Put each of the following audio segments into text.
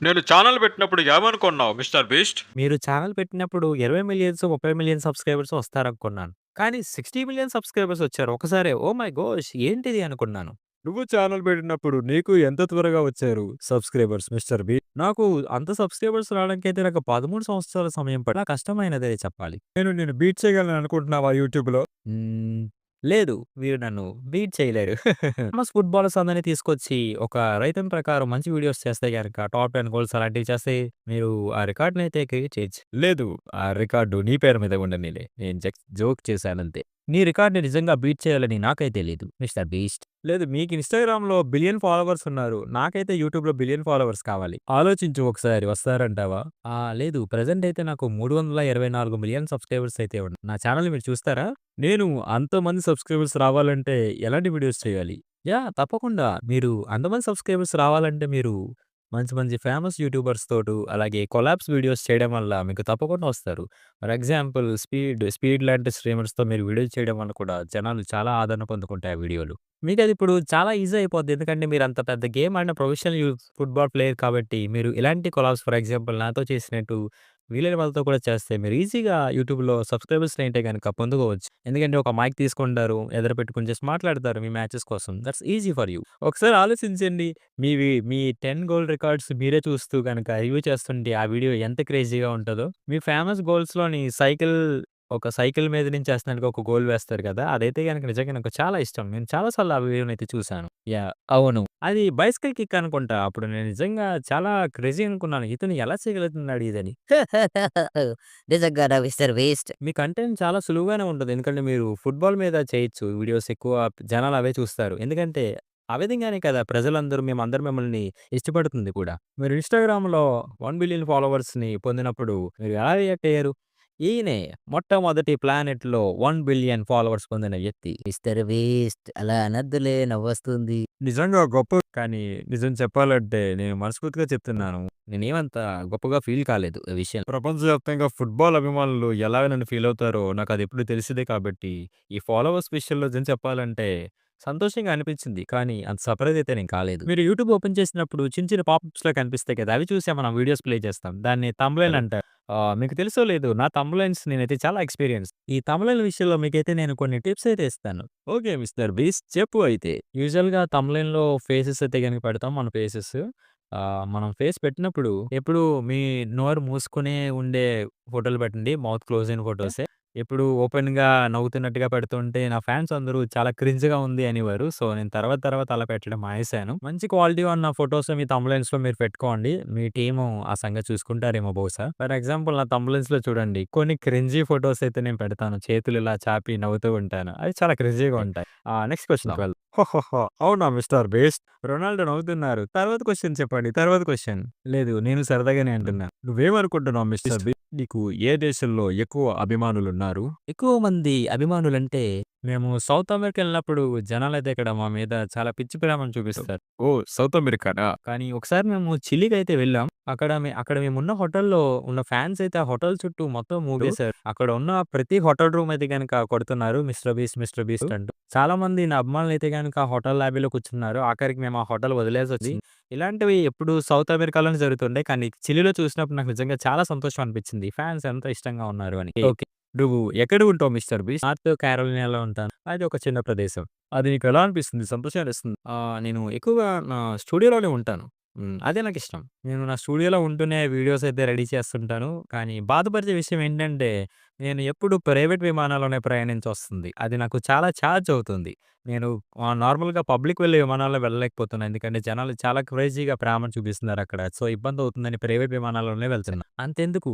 నేను ఛానెల్ పెట్టినప్పుడు ఏమనుకున్నావు మిస్టర్ బీస్ట్? మీరు ఛానెల్ పెట్టినప్పుడు 20,000,000, 30,000,000 సబ్‌స్క్రైబర్స్ వస్తారనుకున్నాను. కానీ 60,000,000 సబ్‌స్క్రైబర్స్ వచ్చారు ఒకసారే. Oh my gosh! ఏంటిది అనుకున్నాను. నువ్వు ఛానెల్ పెట్టినప్పుడు నీకు ఎంత త్వరగా వచ్చారు సబ్‌స్క్రైబర్స్ మిస్టర్ బీ? నాకు అంత సబ్‌స్క్రైబర్స్ రావడానికైతే నాకు 13 సంవత్సరాల సమయం చాలా కష్టమైనదే చెప్పాలి. నేను బీట్ చేయగలను అనుకుంటున్నావా యూట్యూబ్‌లో? లేదు. మీరు నన్ను బీట్ చేయలేరు. ఫేమస్ ఫుట్‌బాలర్స్ అందరిని తీసుకొచ్చి ఒక రైతం ప్రకారం మంచి వీడియోస్ చేస్తే గనక టాప్ 10 గోల్స్ అలాంటివి చేస్తే మీరు ఆ రికార్డ్‌నయితే క్రియేట్ చేయొచ్చు. లేదు. ఆ రికార్డు నీ పేరు మీద ఉండనీలే. నేను జోక్ చేశానంతే. నీ రికార్డ్‌ని నిజంగా బీట్ చేయాలని నాకైతే తెలీదు మిస్టర్ బీస్ట్. లేదు మీకు ఇన్‌స్టాగ్రామ్‌లో బిలియన్ ఫాలోవర్స్ ఉన్నారు. నాకైతే యూట్యూబ్‌లో బిలియన్ ఫాలోవర్స్ కావాలి. ఆలోచించు ఒకసారి వస్తారంటావా? లేదు. ప్రెజెంట్ అయితే నాకు 324,000,000 సబ్‌స్క్రైబర్స్ అయితే ఉన్నారు. నా ఛానెల్‌ని మీరు చూస్తారా? నేను అంతమంది సబ్‌స్క్రైబర్స్ రావాలంటే ఎలాంటి వీడియోస్ చేయాలి? తప్పకుండా. మీరు అంతమంది సబ్‌స్క్రైబర్స్ రావాలంటే మీరు మంచి మంచి ఫేమస్ యూట్యూబర్స్ తోటు అలాగే కొలాబ్స్ వీడియోస్ చేయడం వల్ల మీకు తప్పకుండా వస్తారు. ఫర్ ఎగ్జాంపుల్ స్పీడ్ లాంటి స్ట్రీమర్స్‌తో మీరు వీడియోలు చేయడం వల్ల కూడా జనాలు చాలా ఆదరణ పొందుకుంటాయి ఆ వీడియోలు. మీకది ఇప్పుడు చాలా ఈజీ అయిపోద్ది. ఎందుకంటే మీరంత పెద్ద గేమ్ ఆడిన ప్రొఫెషనల్ ఫుట్‌బాల్ ప్లేయర్ కాబట్టి మీరు ఇలాంటి కొలాబ్స్ ఫర్ ఎగ్జాంపుల్ నాతో చేసినట్టు వీలైన వాళ్ళతో కూడా చేస్తే మీరు ఈజీగా యూట్యూబ్‌లో సబ్‌స్క్రైబర్స్‌ని అయితే గనక పొందుకోవచ్చు. ఎందుకంటే ఒక మైక్ తీసుకుంటారు, ఎదురు పెట్టుకొని జస్ట్ మాట్లాడతారు మీ మ్యాచెస్ కోసం. That's easy for you. ఒకసారి ఆలోచించండి. మీ 10 గోల్ రికార్డ్స్ మీరే చూస్తూ గనక రివ్యూ చేస్తుంటే ఆ వీడియో ఎంత క్రేజీగా ఉంటదో. మీ ఫేమస్ గోల్స్‌లోని ఒక సైకిల్ మీద నుంచి ఏస్తన్నానికి ఒక గోల్ వేస్తారు కదా! అదైతే గనక నిజంగా నాకు చాలా ఇష్టం. నేను చాలా సార్లు ఆ వీడియోనైతే చూసాను. అవును. అది బైసికల్ కిక్ అనుకుంటా. అప్పుడు నేను నిజంగా చాలా క్రేజీ అనుకున్నాను. ఇతను ఎలా చేయగలుగుతున్నాడు ఇదని. నిజంగానా మిస్టర్ వేస్ట్. మీ కంటెంట్ చాలా సులువుగానే ఉంటది. ఎందుకంటే మీరు ఫుట్‌బాల్ మీద చేయొచ్చు. వీడియోస్ ఎక్కువ జనాలు అవే చూస్తారు. ఎందుకంటే ఆ విధంగానే కదా ప్రజలందరూ మేమందరం మిమ్మల్ని ఇష్టపడుతుంది కూడా. మీరు ఇన్‌స్టాగ్రామ్‌లో 1,000,000,000 ఫాలోవర్స్‌ని పొందినప్పుడు మీరు ఎలా రియాక్ట్ అయ్యారు? ఈయనే మొట్టమొదటి ప్లానెట్‌లో 1,000,000,000 ఫాలోవర్స్ పొందిన వ్యక్తి. మిస్టర్ వేస్ట్ అలా అనొద్దులే నవ్వొస్తుంది. నిజంగా గొప్ప కానీ నిజం చెప్పాలంటే నేను మనస్ఫూర్తిగా చెప్తున్నాను. నేనేమంత గొప్పగా ఫీల్ కాలేదు ఈ విషయం. ప్రపంచవ్యాప్తంగా ఫుట్‌బాల్ అభిమానులు ఎలా నన్ను ఫీల్ అవుతారో నాకదెప్పుడు తెలిసిదే కాబట్టి, ఈ ఫాలోవర్స్ విషయంలో నిజం చెప్పాలంటే సంతోషంగా అనిపించింది. కానీ అంత సర్ప్రైజ్ అయితే నేను కాలేదు. మీరు యూట్యూబ్ ఓపెన్ చేసినప్పుడు చిన్న చిన్న పాపప్స్‌లా కనిపిస్తాయి కదా! అవి చూసే మనం వీడియోస్ ప్లే చేస్తాం. దాన్ని థంబ్‌నెయిల్ అంటారు. మీకు తెలుసో లేదో నా థంబ్‌నెయిల్స్ నేనైతే చాలా ఎక్స్‌పీరియన్స్. ఈ థంబ్‌నెయిల్ విషయంలో మీకైతే నేను కొన్ని టిప్స్ అయితే ఇస్తాను. ఓకే. మిస్టర్ బీస్ట్ చెప్పు అయితే. యూజువల్‌గా థంబ్‌నెయిల్‌లో ఫేసెస్ అయితే గనుక పెడతాం మన ఫేసెస్. మనం ఫేస్ పెట్టినప్పుడు ఎప్పుడు మీ నోరు మూసుకొనే ఉండే ఫోటోలు పెట్టండి. మౌత్ క్లోజ్ అయిన ఫోటోసే. ఎప్పుడు ఓపెన్‌గా నవ్వుతున్నట్టుగా పెడుతుంటే నా ఫ్యాన్స్ అందరూ చాలా క్రింజ్‌గా ఉంది అనేవారు. సో, నేను తర్వాత తర్వాత అలా పెట్టడం మానేశాను. మంచి క్వాలిటీ ఉన్న ఫోటోస్ మీ థంబ్‌నెయిల్స్‌లో మీరు పెట్టుకోండి. మీ టీము ఆ సంగతి చూసుకుంటారేమో బహుశా. ఫర్ ఎగ్జాంపుల్ నా థంబ్‌నెయిల్స్‌లో చూడండి కొన్ని క్రింజీ ఫోటోస్ అయితే నేను పెడతాను. చేతులు ఇలా చాపి నవ్వుతూ ఉంటాను. అవి చాలా క్రింజీగా ఉంటాయి. నెక్స్ట్ క్వెషన్‌కి వెళ్దాం. అవునా మిస్టర్ బీస్ట్? రొనాల్డో నవ్వుతున్నారు. తర్వాత క్వెషన్ చెప్పండి. తర్వాత క్వెషన్. లేదు. నేను సరదాగానే అంటున్నా. నువ్వేమనుకుంటున్నావు మిస్టర్ బీస్ట్? నీకు ఏ దేశంలో ఎక్కువ అభిమానులున్నారు? ఎక్కువ మంది అభిమానులంటే మేము సౌత్ అమెరికా ఎళ్ళినప్పుడు జనాలైతే ఇక్కడ మా మీద చాలా పిచ్చి ప్రేమను చూపిస్తారు. ఓహ్! సౌత్ అమెరికానా? కానీ ఒకసారి మేము చిలీకైతే వెళ్ళాం. అక్కడ మేమున్న హోటల్‌లో ఉన్న ఫ్యాన్స్ అయితే ఆ హోటల్ చుట్టూ మొత్తం మూగేశారు. అక్కడ ఉన్న ప్రతి హోటల్ రూమ్ అయితే గనక కొడుతున్నారు మిస్టర్ బీస్ట్, మిస్టర్ బీస్ట్ అంటూ. చాలా మంది నా అభిమానులైతే గనక హోటల్ లాబీలో కూర్చున్నారు. ఆఖరికి మేము ఆ హోటల్ వదిలేసొచ్చింది. ఇలాంటివి ఎప్పుడు సౌత్ అమెరికాలోనే జరుగుతుండే. కానీ చిలీలో చూసినప్పుడు నాకు నిజంగా చాలా సంతోషం అనిపించింది. ఫ్యాన్స్ ఎంత ఇష్టంగా ఉన్నారు అని. ఓకే. నువ్వు ఎక్కడ ఉంటావు మిస్టర్ బీస్ట్? నార్త్ కారోలినాలో ఉంటాను. అది ఒక చిన్న ప్రదేశం. అది నీకు ఎలా అనిపిస్తుంది? సంతోషాన్నిస్తుందా? నేను ఎక్కువగా నా స్టూడియోలోనే ఉంటాను. అదే నాకిష్టం. నేను నా స్టూడియోలో ఉంటూనే వీడియోస్ అయితే రెడీ చేస్తుంటాను. కానీ బాధపరిచే విషయం ఏంటంటే, నేను ఎప్పుడు ప్రైవేట్ విమానాల్లోనే ప్రయాణించొస్తుంది. అది నాకు చాలా ఛార్జ్ అవుతుంది. నేను నార్మల్‌గా పబ్లిక్ వెళ్ళే విమానాల్లో వెళ్ళలేకపోతున్నా. ఎందుకంటే జనాలు చాలా క్రేజీగా ప్రేమ చూపిస్తున్నారక్కడ. సో, ఇబ్బందవుతుందని ప్రైవేట్ విమానాల్లోనే వెళ్తున్నా. అంతెందుకు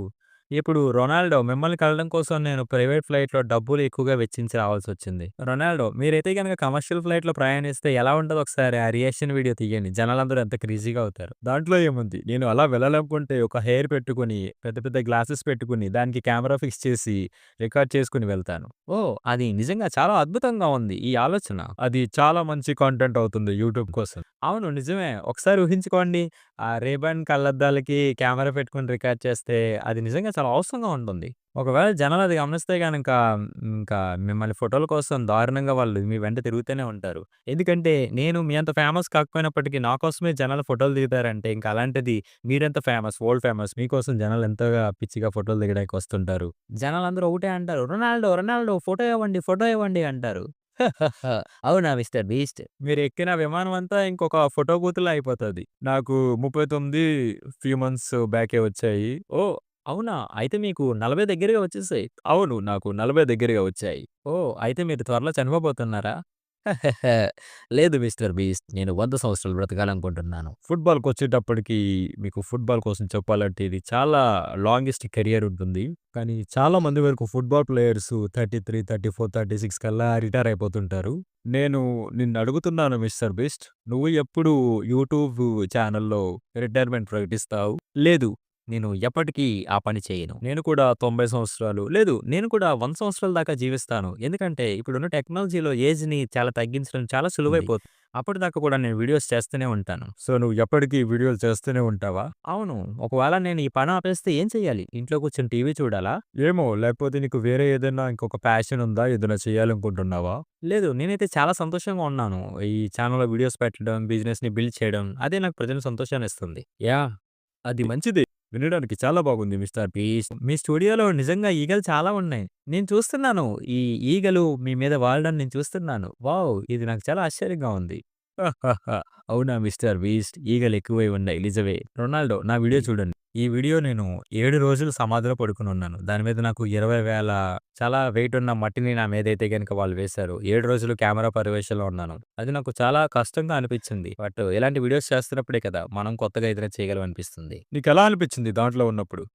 ఇప్పుడు రొనాల్డో మిమ్మల్ని కలవడం కోసం నేను ప్రైవేట్ ఫ్లైట్‌లో డబ్బులు ఎక్కువగా వెచ్చించి రావాల్సొచ్చింది. రొనాల్డో మీరైతే గనక కమర్షియల్ ఫ్లైట్‌లో ప్రయాణిస్తే ఎలా ఉంటదో ఒకసారి ఆ రియాక్షన్ వీడియో తీయండి. జనాలందరూ ఎంత క్రేజీగా అవుతారు. దాంట్లో ఏముంది నేను అలా వెళ్ళాలనుకుంటే ఒక హెయిర్ పెట్టుకొని, పెద్ద పెద్ద గ్లాసెస్ పెట్టుకొని, దానికి కెమెరా ఫిక్స్ చేసి రికార్డ్ చేసుకొని వెళ్తాను. ఓహ్! అది నిజంగా చాలా అద్భుతంగా ఉంది ఈ ఆలోచన. అది చాలా మంచి కంటెంట్ అవుతుంది యూట్యూబ్ కోసం. అవును నిజమే. ఒకసారి ఊహించుకోండి. ఆ రేబాన్ కళ్ళద్దాలకి కెమెరా పెట్టుకొని రికార్డ్ చేస్తే అది నిజంగా చాలా అవసరంగా ఉంటుంది. ఒకవేళ జనాలు అది గమనిస్తే గనక ఇంకా మిమ్మల్ని ఫోటోల కోసం దారుణంగా వాళ్ళు మీ వెంట తిరుగుతూనే ఉంటారు. ఎందుకంటే నేను మీ అంత ఫేమస్ కాకపోయినప్పటికీ నా కోసమే జనాలు ఫోటోలు దిగుతారంటే ఇంక అలాంటిది మీరెంత ఫేమస్, వరల్డ్ ఫేమస్. మీకోసం జనాలు ఎంతగా పిచ్చిగా ఫోటోలు దిగడానికి వస్తుంటారు. జనాలందరూ ఒకటే అంటారు. "రొనాల్డో, రొనాల్డో ఫోటో ఇవ్వండి, ఫోటో ఇవ్వండి" అంటారు. అవునా మిస్టర్ బీస్ట్? మీరెక్కిన విమానం అంతా ఇంకొక ఫోటో బూత్‌లా అయిపోతది. నాకు 39 ఫ్యూ మంత్స్ బ్యాకే వచ్చాయి. ఓహ్! అవునా? అయితే మీకు 40 దగ్గరగా వచ్చేసాయి. అవును. నాకు 40 దగ్గరగా వచ్చాయి. ఓహ్! అయితే మీరు త్వరలో చనిపోబోతున్నారా? లేదు మిస్టర్ బీస్ట్. నేను 100 సంవత్సరాలు బ్రతకాలనుకుంటున్నాను. ఫుట్‌బాల్‌కొచ్చేటప్పటికి మీకు ఫుట్‌బాల్ కోసం చెప్పాలంటే ఇది చాలా లాంగెస్ట్ కెరియర్ ఉంటుంది. కానీ చాలా మంది వరకు ఫుట్‌బాల్ ప్లేయర్స్ 33, 34, 36 కల్లా రిటైర్ అయిపోతుంటారు. నేను నిన్ను అడుగుతున్నాను మిస్టర్ బీస్ట్. నువ్వు ఎప్పుడు యూట్యూబ్ ఛానెల్‌లో రిటైర్మెంట్ ప్రకటిస్తావు? లేదు. నేను ఎప్పటికీ ఆ పని చేయను. నేను కూడా 90 సంవత్సరాలు లేదు. నేను కూడా 100 సంవత్సరాల దాకా జీవిస్తాను. ఎందుకంటే ఇప్పుడున్న టెక్నాలజీలో ఏజ్‌ని చాలా తగ్గించడం చాలా సులువైపోతుంది. అప్పటిదాకా కూడా నేను వీడియోస్ చేస్తూనే ఉంటాను. సో, నువ్వు ఎప్పటికీ వీడియోలు చేస్తూనే ఉంటావా? అవును. ఒకవేళ నేను ఈ పని ఆపేస్తే ఏం చేయాలి? ఇంట్లో కూర్చొని టీవీ చూడాలా? ఏమో లేకపోతే నీకు వేరే ఏదైనా ఇంకొక ప్యాషన్ ఉందా? ఏదైనా చేయాలనుకుంటున్నావా? లేదు. నేనైతే చాలా సంతోషంగా ఉన్నాను. ఈ ఛానెల్‌లో వీడియోస్ పెట్టడం, బిజినెస్‌ని బిల్డ్ చేయడం అదే నాకు ప్రెజెంట్ సంతోషాన్నిస్తుంది. యాహ్! అది మంచిదే. వినడానికి చాలా బాగుంది మిస్టర్ బీస్ట్. మీ స్టూడియోలో నిజంగా ఈగలు చాలా ఉన్నాయి. నేను చూస్తున్నాను. ఈ ఈగలు మీ మీద వాలడం నేను చూస్తున్నాను. వావ్! ఇది నాకు చాలా ఆశ్చర్యంగా ఉంది. అవునా మిస్టర్ బీస్ట్. ఈగలు ఎక్కువై ఉన్నాయి. నిజమే. రొనాల్డో నా వీడియో చూడండి. ఈ వీడియో నేను 7 రోజులు సమాధిలో పడుకొనున్నాను. దాని మీద నాకు 20,000 చాలా వెయిట్ ఉన్న మట్టిని నా మీదైతే గనుక వాళ్ళు వేశారు. 7 రోజులు కెమెరా పర్యవేక్షణలో ఉన్నాను. అది నాకు చాలా కష్టంగా అనిపించింది. బట్ ఇలాంటి వీడియోస్ చేస్తున్నప్పుడే కదా మనం కొత్తగా ఏదైనా చేయగలం అనిపిస్తుంది. నీకెలా అనిపించింది దాంట్లో ఉన్నప్పుడు?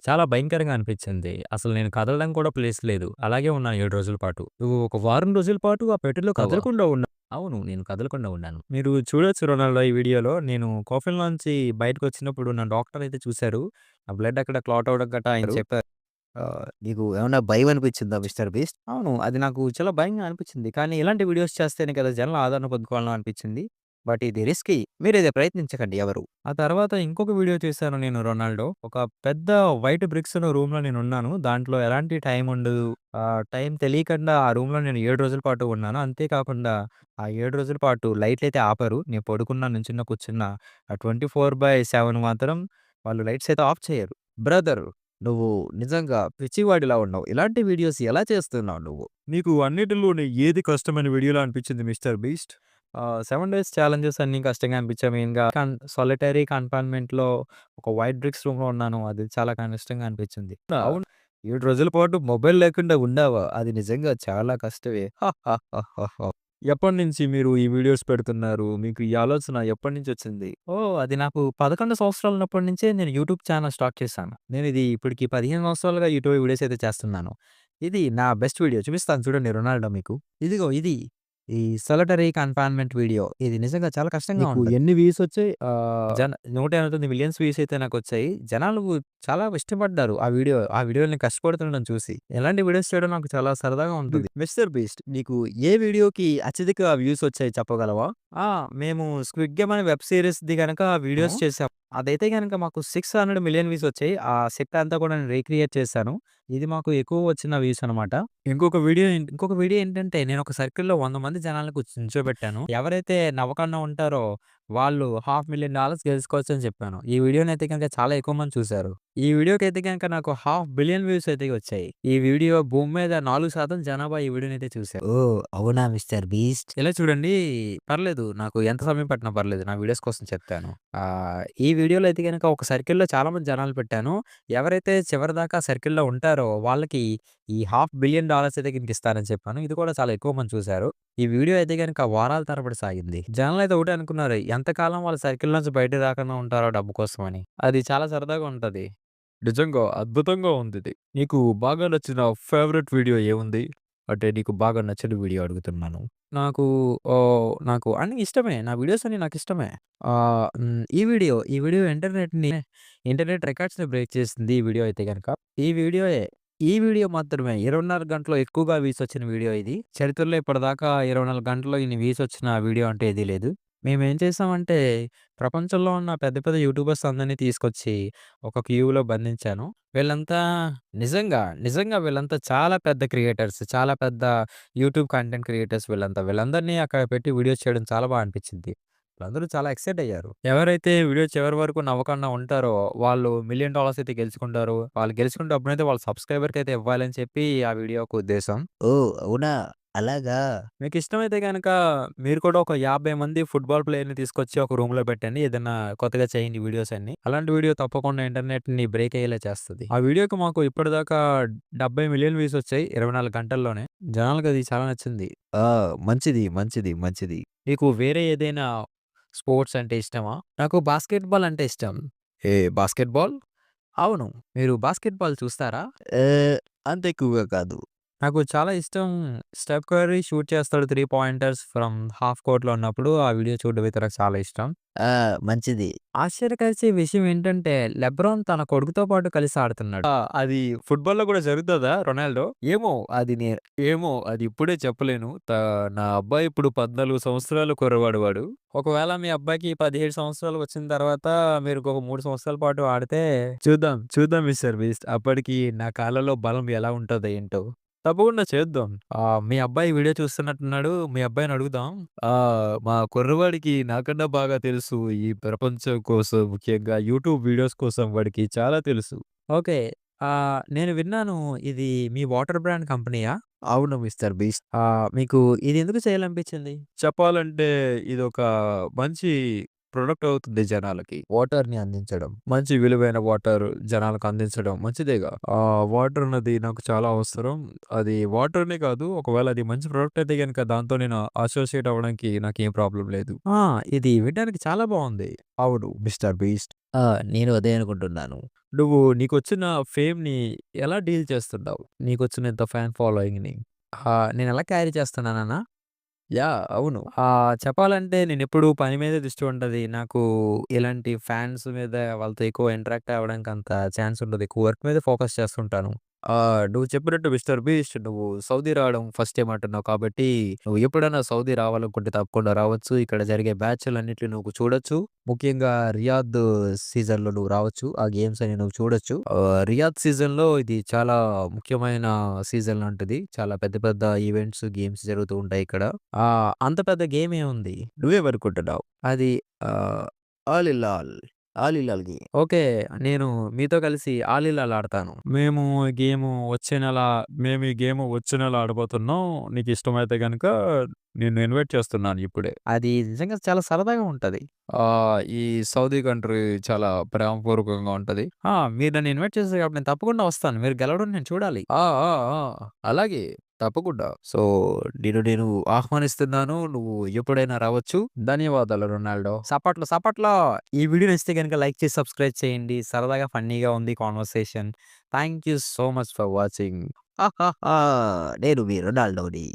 చాలా భయంకరంగా అనిపించింది. అసలు నేను కదలడం కూడా ప్లేస్ లేదు. అలాగే ఉన్నాను 7 రోజుల పాటు. నువ్వు ఒక వారం రోజుల పాటు ఆ పెట్టెలో కదలకుండా ఉన్నావు. అవును. నేను కదలకుండా ఉన్నాను. మీరు చూడొచ్చు రొనాల్డో ఈ వీడియోలో. నేను కాఫీ‌లోంచి బయటకొచ్చినప్పుడు నా డాక్టర్ అయితే చూసారు. ఆ బ్లడ్ అక్కడ క్లాట్ అవ్వడం గట్టా ఆయన చెప్పారు. నీకు ఏమన్నా భయం అనిపించిందా మిస్టర్ బీస్ట్? అవును. అది నాకు చాలా భయంగా అనిపించింది. కానీ ఇలాంటి వీడియోస్ చేస్తేనే కదా జనాలు ఆదరణ పొందుకోవాలని అనిపించింది. బట్ ఇది రిస్కీ. మీరిది ప్రయత్నించకండి ఎవరు. ఆ తర్వాత ఇంకొక వీడియో చేశాను నేను రొనాల్డో. ఒక పెద్ద వైట్ బ్రిక్స్ ఉన్న రూమ్‌లో నేనున్నాను. దాంట్లో ఎలాంటి టైం ఉండదు. టైం తెలియకుండా ఆ రూమ్‌లో నేను 7 రోజుల పాటు ఉన్నాను. అంతే కాకుండా ఆ 7 రోజుల పాటు లైట్‌లయితే ఆపరు. నేను పడుకున్నా, నుంచున్నా, కూర్చున్నా ఆ 24/7 మాత్రం వాళ్ళు లైట్స్ అయితే ఆఫ్ చేయరు. బ్రదర్, నువ్వు నిజంగా పిచ్చివాడిలా ఉన్నావు. ఇలాంటి వీడియోస్ ఎలా చేస్తున్నావు నువ్వు? నీకు అన్నిటిలోని ఏది కష్టమైన వీడియోలా అనిపించింది మిస్టర్ బీస్ట్? 7 డేస్ ఛాలెంజెస్ అన్నీ కష్టంగా అనిపించాయి మెయిన్‌గా. సాలిటరీ కన్‌ఫైన్‌మెంట్‌లో ఒక వైట్ బ్రిక్స్ రూమ్‌లో ఉన్నాను. అది చాలా కష్టంగా అనిపించింది. అవును. 7 రోజుల పాటు మొబైల్ లేకుండా ఉండావా? అది నిజంగా చాలా కష్టమే. ఎప్పటినుంచి మీరు ఈ వీడియోస్ పెడుతున్నారు? మీకు ఈ ఆలోచన ఎప్పటినుంచొచ్చింది? ఓహ్! అది నాకు 11 సంవత్సరాలు ఉన్నప్పటి నుంచే నేను యూట్యూబ్ ఛానెల్ స్టార్ట్ చేశాను. నేనిది ఇప్పటికి 15 సంవత్సరాలుగా యూట్యూబ్ వీడియోస్ అయితే చేస్తున్నాను. ఇది నా బెస్ట్ వీడియో చూపిస్తాను చూడండి రొనాల్డో మీకు. ఇదిగో ఇది. ఈ సాలిటరీ కన్‌ఫైన్‌మెంట్ వీడియో. ఇది నిజంగా చాలా కష్టంగా నీకు ఉంటది. ఎన్ని వ్యూస్ వచ్చాయి? 189 మిలియన్స్ వ్యూస్ అయితే నాకొచ్చాయి. జనాలు చాలా ఇష్టపడ్డారు ఆ వీడియోలో నేను కష్టపడుతుండడం చూసి. ఇలాంటి వీడియోస్ చేయడం నాకు చాలా సరదాగా ఉంటది. మిస్టర్ బీస్ట్, నీకు ఏ వీడియోకి అత్యధిక వ్యూస్ వచ్చాయి చెప్పగలవా? ఆ! మేము 'స్క్విడ్ గేమ్' అనే వెబ్ సీరీస్‌ది గనక వీడియోస్ చేసాం. అదైతే గనక మాకు 600 మిలియన్ వ్యూస్ వచ్చాయి. ఆ సెట్ అంతా కూడా నేను రీక్రియేట్ చేశాను. ఇది మాకు ఎక్కువ వచ్చిన వ్యూస్ అనమాట. ఇంకొక వీడియో ఏంటంటే నేను ఒక సర్కిల్‌లో 100 మంది జనాల్ని నించోబెట్టాను. ఎవరైతే నవ్వకుండా ఉంటారో వాళ్ళు $500,000 గెలుచుకోవచ్చని చెప్పాను. ఈ వీడియోనైతే గనక చాలా ఎక్కువ మంది చూసారు. ఈ వీడియోకైతే గనక నాకు 500 బిలియన్ వ్యూస్ అయితే వచ్చాయి. ఈ వీడియో భూమి మీద 4% జనాభా ఈ వీడియోనైతే చూసారు. ఓహ్! అవునా మిస్టర్ బీస్ట్? ఇలా చూడండి పర్లేదు. నాకు ఎంత సమయం పట్టినా పర్లేదు. నా వీడియోస్ కోసం చెప్తాను. ఈ వీడియోలో అయితే గనక ఒక సర్కిల్‌లో చాలా మంది జనాలు పెట్టాను. ఎవరైతే చివరిదాకా సర్కిల్‌లో ఉంటారో వాళ్ళకి ఈ $500 బిలియన్ అయితే గనుక ఇస్తానని చెప్పాను. ఇది కూడా చాలా ఎక్కువ మంది చూసారు. ఈ వీడియో అయితే గనక వారాల తరబడి సాగింది. జనాలైతే ఒకటే అనుకున్నారు. ఎంతకాలం వాళ్ళు సర్కిల్ నుంచి బయటకి రాకుండా ఉంటారో డబ్బు కోసమని. అది చాలా సరదాగా ఉంటది. నిజంగా అద్భుతంగా ఉందిది. నీకు బాగా నచ్చిన ఫేవరెట్ వీడియో ఏముంది? అంటే నీకు బాగా నచ్చిన వీడియో అడుగుతున్నాను. నాకు నాకు అన్నీ ఇష్టమే. నా వీడియోస్ అన్నీ నాకిష్టమే. ఈ వీడియో ఇంటర్నెట్ రికార్డ్స్‌ని బ్రేక్ చేసింది ఈ వీడియో అయితే గనక. ఈ వీడియోయే. ఈ వీడియో మాత్రమే 24 గంటల్లో ఎక్కువగా వ్యూస్ వచ్చిన వీడియో ఇది. చరిత్రలో ఇప్పటిదాకా 24 గంటల్లో ఇన్ని వ్యూస్ వచ్చిన వీడియో అంటే ఏదీ లేదు. మేమేం చేసామంటే, ప్రపంచంలో ఉన్న పెద్ద పెద్ద యూట్యూబర్స్ అందరిని తీసుకొచ్చి ఒక క్యూలో బంధించాను. వీళ్ళంతా నిజంగా వీళ్ళంతా చాలా పెద్ద క్రియేటర్స్. చాలా పెద్ద యూట్యూబ్ కంటెంట్ క్రియేటర్స్ వీళ్ళంతా. వీళ్ళందరినీ అక్కడ పెట్టి వీడియోస్ చేయడం చాలా అనిపించింది. వాళ్ళందరూ చాలా ఎక్సైట్ అయ్యారు. ఎవరైతే వీడియో చివరి వరకు నవ్వకుండా ఉంటారో వాళ్ళు $1,000,000 అయితే గెలుచుకుంటారు. వాళ్ళు గెలుచుకున్న డబ్బునైతే వాళ్ళ సబ్‌స్క్రైబర్‌కైతే ఇవ్వాలని చెప్పి ఆ వీడియో యొక్క ఉద్దేశం. ఓహ్! అవునా? అలాగా? మీకిష్టమైతే గనక మీరు కూడా ఒక 50 మంది ఫుట్‌బాల్ ప్లేయర్‌ని తీసుకొచ్చి ఒక రూమ్‌లో పెట్టండి. ఏదన్నా కొత్తగా చేయండి వీడియోస్ అన్నీ. అలాంటి వీడియో తప్పకుండా ఇంటర్నెట్‌ని బ్రేక్ అయ్యేలా చేస్తది. ఆ వీడియోకి మాకు ఇప్పటిదాకా 70,000,000 వ్యూస్ వచ్చాయి 24 గంటల్లోనే. జనాలకది చాలా నచ్చింది. ఆ! మంచిది. మీకు వేరే ఏదైనా స్పోర్ట్స్ అంటే ఇష్టమా? నాకు బాస్కెట్‌బాల్ అంటే ఇష్టం. బాస్కెట్‌బాల్? అవును. మీరు బాస్కెట్‌బాల్ చూస్తారా? అంత ఎక్కువగా కాదు. నాకు చాలా ఇష్టం. స్టెఫ్ కర్రీ షూట్ చేస్తాడు 3 పాయింటర్స్ ఫ్రమ్ హాఫ్ కోర్ట్‌లో ఉన్నప్పుడు ఆ వీడియో చూడడం అయితే నాకు చాలా ఇష్టం. ఆ! మంచిది. ఆశ్చర్యకరిచే విషయం ఏంటంటే లెబ్రాన్ తన కొడుకుతో పాటు కలిసి ఆడుతున్నాడు. అది ఫుట్‌బాల్‌లో కూడా జరుగుతదా రొనాల్డో? ఏమో అది నే ఏమో అది ఇప్పుడే చెప్పలేను. నా అబ్బాయి ఇప్పుడు 14 సంవత్సరాల కుర్రవాడు వాడు. ఒకవేళ మీ అబ్బాయికి 17 సంవత్సరాలు వచ్చిన తర్వాత మీరు ఇంకొక 3 సంవత్సరాల పాటు ఆడితే చూద్దాం మిస్టర్ బీస్ట్. అప్పటికి నా కాళ్ళలో బలం ఎలా ఉంటదో ఏంటో. తప్పకుండా చేద్దాం. మీ అబ్బాయి వీడియో చూస్తున్నట్టున్నాడు. మీ అబ్బాయిని అడుగుదాం. మా కుర్రవాడికి నాకన్నా బాగా తెలుసు. ఈ ప్రపంచం కోసం ముఖ్యంగా యూట్యూబ్ వీడియోస్ కోసం వాడికి చాలా తెలుసు. ఓకే. నేను విన్నాను ఇది మీ వాటర్ బ్రాండ్ కంపెనీయా? అవును మిస్టర్ బీస్ట్. మీకు ఇది ఎందుకు చేయాలనిపించింది? చెప్పాలంటే ఇదొక మంచి ప్రొడక్ట్ అవుతుంది జనాలకి. వాటర్‌ని అందించడం. మంచి విలువైన వాటర్ జనాలకు అందించడం మంచిదేగా. వాటర్ అన్నది నాకు చాలా అవసరం. అది వాటరనే కాదు, ఒకవేళ అది మంచి ప్రొడక్ట్ అయితే గనుక దాంతో నేను అసోసియేట్ అవ్వడానికి నాకేం ప్రాబ్లమ్ లేదు. ఇది వినడానికి చాలా బావుంది. అవును మిస్టర్ బీస్ట్. నేను అదే అనుకుంటున్నాను. నీకొచ్చిన ఫేమ్‌ని ఎలా డీల్ చేస్తున్నావు? నీకొచ్చిన ఇంత ఫ్యాన్ ఫాలోయింగ్‌ని? నేనెలా క్యారీ చేస్తున్నాననా? అవును. చెప్పాలంటే నేనెప్పుడూ పని మీదే దృష్టి ఉంటది. నాకు ఇలాంటి ఫ్యాన్స్ మీద వాళ్ళతో ఎక్కువ ఇంటరాక్ట్ అవ్వడానికి అంత ఛాన్స్ ఉండదు. ఎక్కువ వర్క్ మీద ఫోకస్ చేస్తుంటాను. నువ్వు చెప్పినట్టు మిస్టర్ బీస్ట్ నువ్వు సౌదీ రావడం ఫస్ట్ టైమ్ అంటున్నావు కాబట్టి, నువ్వు ఎప్పుడైనా సౌదీ రావాలనుకుంటే తప్పకుండా రావచ్చు. ఇక్కడ జరిగే బ్యాచ్‌లన్నిటిని నువ్వు చూడొచ్చు. ముఖ్యంగా రియాద్ సీజన్‌లో నువ్వు రావచ్చు. ఆ గేమ్స్ అన్ని నువ్వు చూడొచ్చు. రియాద్ సీజన్‌లో ఇది చాలా ముఖ్యమైన సీజన్ లాంటిది. చాలా పెద్ద పెద్ద ఈవెంట్స్, గేమ్స్ జరుగుతూ ఉంటాయి ఇక్కడ. అంత పెద్ద గేమ్ ఏముంది? నువ్వేమనుకుంటున్నావు? అది ఆహ్, ఆల్ ఇల్ ఆల్. ఆల్ ఇల్ ఆల్ గేమ్. ఓకే. నేను మీతో కలిసి ఆలీలాల్ ఆడతాను. మేము ఈ గేమ్ వచ్చే నెల ఆడబోతున్నాం. నీకిష్టమైతే గనక నిన్ను ఇన్వైట్ చేస్తున్నాను ఇప్పుడే. అది నిజంగా చాలా సరదాగా ఉంటది. ఈ సౌదీ కంట్రీ చాలా ప్రేమపూర్వకంగా ఉంటది. మీరు నన్ను ఇన్వైట్ చేసారు కాబట్టి నేను తప్పకుండా వస్తాను. మీరు గెలవడం నేను చూడాలి. ఆ! ఆ! ఆ! అలాగే. తప్పకుండా. సో, నేను ఆహ్వానిస్తున్నాను. నువ్వు ఎప్పుడైనా రావచ్చు. ధన్యవాదాలు రొనాల్డో. సపట్లో. ఈ వీడియో నచ్చితే గనుక లైక్ చేసి సబ్స్క్రైబ్ చేయండి. సరదాగా ఫన్నీగా ఉంది conversation. Thank you so much for watching. నేను మీ రొనాల్డోని.